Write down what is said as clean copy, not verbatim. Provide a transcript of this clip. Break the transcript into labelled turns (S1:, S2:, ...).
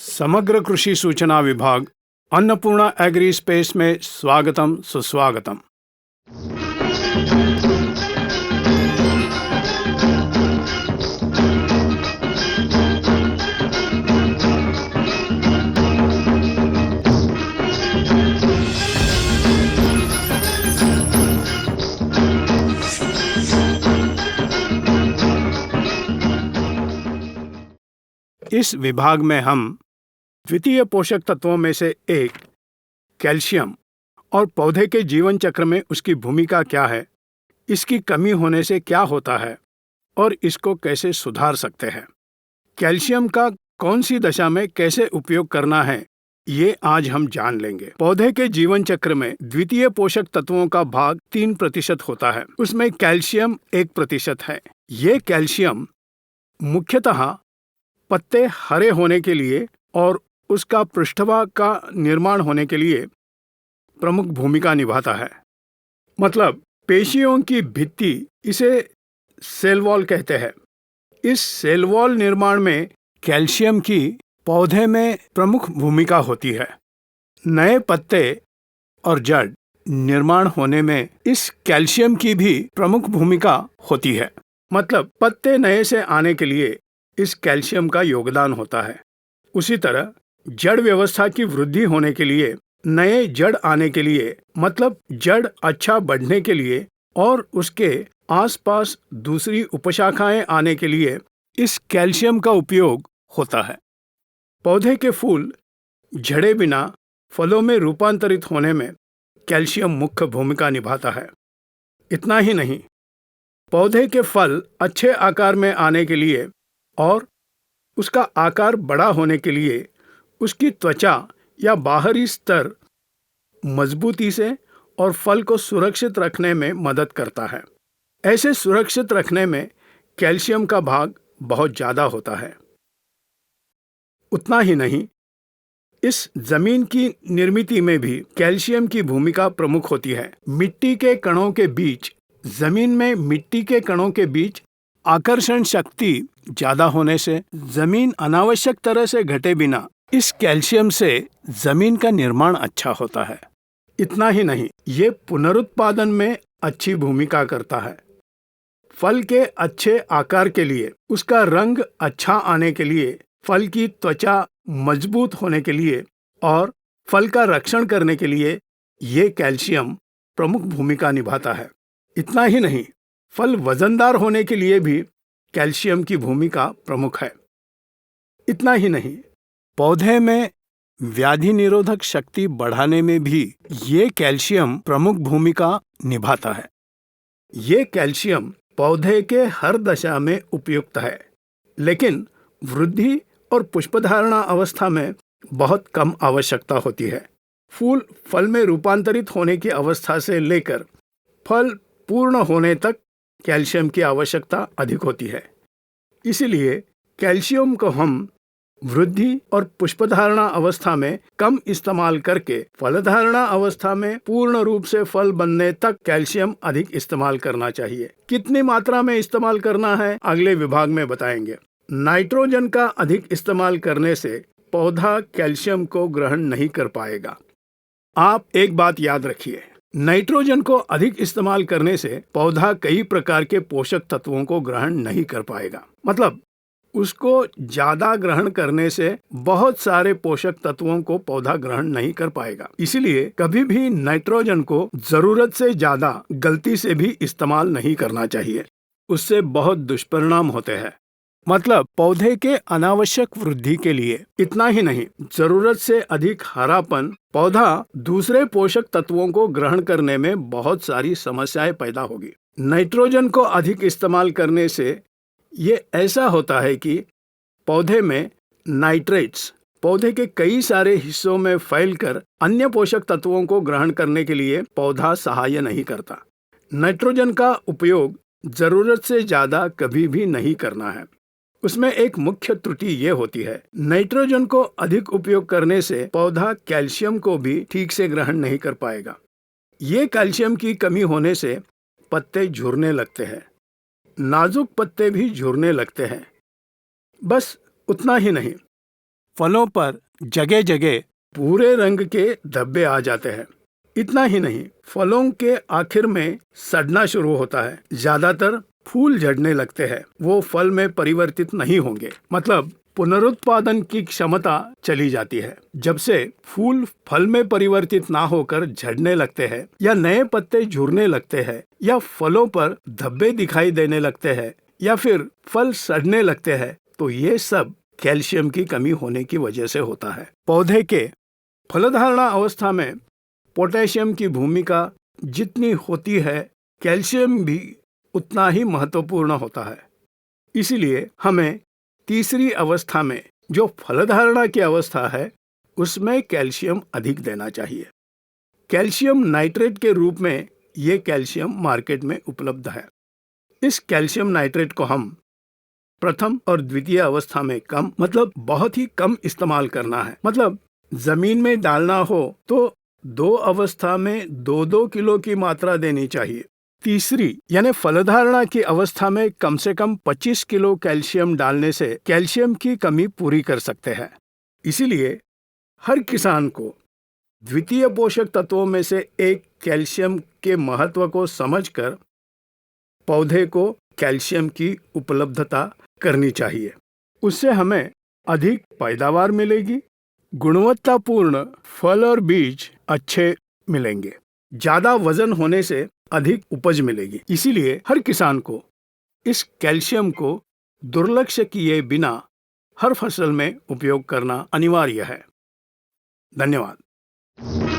S1: समग्र कृषि सूचना विभाग अन्नपूर्णा एग्री स्पेस में स्वागतम सुस्वागतम। इस विभाग में हम द्वितीय पोषक तत्वों में से एक कैल्शियम और पौधे के जीवन चक्र में उसकी भूमिका क्या है, इसकी कमी होने से क्या होता है और इसको कैसे सुधार सकते हैं, कैल्शियम का कौन सी दशा में कैसे उपयोग करना है, ये आज हम जान लेंगे। पौधे के जीवन चक्र में द्वितीय पोषक तत्वों का भाग 3% होता है। उसमें कैल्शियम 1% है। ये कैल्शियम मुख्यतः पत्ते हरे होने के लिए और उसका पृष्ठभाग का निर्माण होने के लिए प्रमुख भूमिका निभाता है। मतलब पेशियों की भित्ति, इसे सेल वॉल कहते हैं। इस सेल वॉल निर्माण में कैल्शियम की पौधे में प्रमुख भूमिका होती है। नए पत्ते और जड़ निर्माण होने में इस कैल्शियम की भी प्रमुख भूमिका होती है। मतलब पत्ते नए से आने के लिए इस कैल्शियम का योगदान होता है। उसी तरह जड़ व्यवस्था की वृद्धि होने के लिए, नए जड़ आने के लिए, मतलब जड़ अच्छा बढ़ने के लिए और उसके आसपास दूसरी उपशाखाएं आने के लिए इस कैल्शियम का उपयोग होता है। पौधे के फूल झड़े बिना फलों में रूपांतरित होने में कैल्शियम मुख्य भूमिका निभाता है। इतना ही नहीं, पौधे के फल अच्छे आकार में आने के लिए और उसका आकार बड़ा होने के लिए उसकी त्वचा या बाहरी स्तर मजबूती से और फल को सुरक्षित रखने में मदद करता है। ऐसे सुरक्षित रखने में कैल्शियम का भाग बहुत ज़्यादा होता है। उतना ही नहीं, इस जमीन की निर्मिती में भी कैल्शियम की भूमिका प्रमुख होती है। मिट्टी के कणों के बीच, जमीन में मिट्टी के कणों के बीच आकर्षण शक्ति ज्यादा होने से जमीन अनावश्यक तरह से घटे बिना इस कैल्शियम से जमीन का निर्माण अच्छा होता है। इतना ही नहीं, ये पुनरुत्पादन में अच्छी भूमिका करता है। फल के अच्छे आकार के लिए, उसका रंग अच्छा आने के लिए, फल की त्वचा मजबूत होने के लिए और फल का रक्षण करने के लिए ये कैल्शियम प्रमुख भूमिका निभाता है। इतना ही नहीं, फल वजनदार होने के लिए भी कैल्शियम की भूमिका प्रमुख है। इतना ही नहीं, पौधे में व्याधि निरोधक शक्ति बढ़ाने में भी ये कैल्शियम प्रमुख भूमिका निभाता है। ये कैल्शियम पौधे के हर दशा में उपयुक्त है, लेकिन वृद्धि और पुष्पधारणा अवस्था में बहुत कम आवश्यकता होती है। फूल फल में रूपांतरित होने की अवस्था से लेकर फल पूर्ण होने तक कैल्शियम की आवश्यकता अधिक होती है। इसलिए कैल्शियम को हम वृद्धि और पुष्पधारणा अवस्था में कम इस्तेमाल करके फलधारणा अवस्था में पूर्ण रूप से फल बनने तक कैल्शियम अधिक इस्तेमाल करना चाहिए। कितनी मात्रा में इस्तेमाल करना है अगले विभाग में बताएंगे। नाइट्रोजन का अधिक इस्तेमाल करने से पौधा कैल्शियम को ग्रहण नहीं कर पाएगा। आप एक बात याद रखिए, नाइट्रोजन को अधिक इस्तेमाल करने से पौधा कई प्रकार के पोषक तत्वों को ग्रहण नहीं कर पाएगा। मतलब उसको ज्यादा ग्रहण करने से बहुत सारे पोषक तत्वों को पौधा ग्रहण नहीं कर पाएगा। इसलिए कभी भी नाइट्रोजन को जरूरत से ज्यादा गलती से भी इस्तेमाल नहीं करना चाहिए। उससे बहुत दुष्परिणाम होते हैं। मतलब पौधे के अनावश्यक वृद्धि के लिए। इतना ही नहीं, जरूरत से अधिक हरापन पौधा दूसरे पोषक तत्वों को ग्रहण करने में बहुत सारी समस्याएं पैदा होगी। नाइट्रोजन को अधिक इस्तेमाल करने से ये ऐसा होता है कि पौधे में नाइट्रेट्स पौधे के कई सारे हिस्सों में फैलकर अन्य पोषक तत्वों को ग्रहण करने के लिए पौधा सहाय नहीं करता। नाइट्रोजन का उपयोग जरूरत से ज्यादा कभी भी नहीं करना है। उसमें एक मुख्य त्रुटि ये होती है, नाइट्रोजन को अधिक उपयोग करने से पौधा कैल्शियम को भी ठीक से ग्रहण नहीं कर पाएगा। ये कैल्शियम की कमी होने से पत्ते झुरने लगते हैं, नाजुक पत्ते भी झुरने लगते हैं। बस उतना ही नहीं, फलों पर जगह जगह भूरे रंग के धब्बे आ जाते हैं। इतना ही नहीं, फलों के आखिर में सड़ना शुरू होता है। ज्यादातर फूल झड़ने लगते हैं, वो फल में परिवर्तित नहीं होंगे, मतलब पुनरुत्पादन की क्षमता चली जाती है। जब से फूल फल में परिवर्तित ना होकर झड़ने लगते हैं या नए पत्ते झुरने लगते हैं या फलों पर धब्बे दिखाई देने लगते हैं या फिर फल सड़ने लगते हैं, तो ये सब कैल्शियम की कमी होने की वजह से होता है। पौधे के फलधारणा अवस्था में पोटेशियम की भूमिका जितनी होती है, कैल्शियम भी उतना ही महत्वपूर्ण होता है। इसलिए हमें तीसरी अवस्था में, जो फलधारणा की अवस्था है, उसमें कैल्शियम अधिक देना चाहिए। कैल्शियम नाइट्रेट के रूप में ये कैल्शियम मार्केट में उपलब्ध है। इस कैल्शियम नाइट्रेट को हम प्रथम और द्वितीय अवस्था में कम, मतलब बहुत ही कम इस्तेमाल करना है। मतलब जमीन में डालना हो तो 2 अवस्था में 2-2 किलो की मात्रा देनी चाहिए। तीसरी यानी फलधारणा की अवस्था में कम से कम 25 किलो कैल्शियम डालने से कैल्शियम की कमी पूरी कर सकते हैं। इसीलिए हर किसान को द्वितीय पोषक तत्वों में से एक कैल्शियम के महत्व को समझकर पौधे को कैल्शियम की उपलब्धता करनी चाहिए। उससे हमें अधिक पैदावार मिलेगी, गुणवत्तापूर्ण फल और बीज अच्छे मिलेंगे, ज्यादा वजन होने से अधिक उपज मिलेगी। इसीलिए हर किसान को इस कैल्शियम को दुर्लक्ष्य किए बिना हर फसल में उपयोग करना अनिवार्य है। धन्यवाद।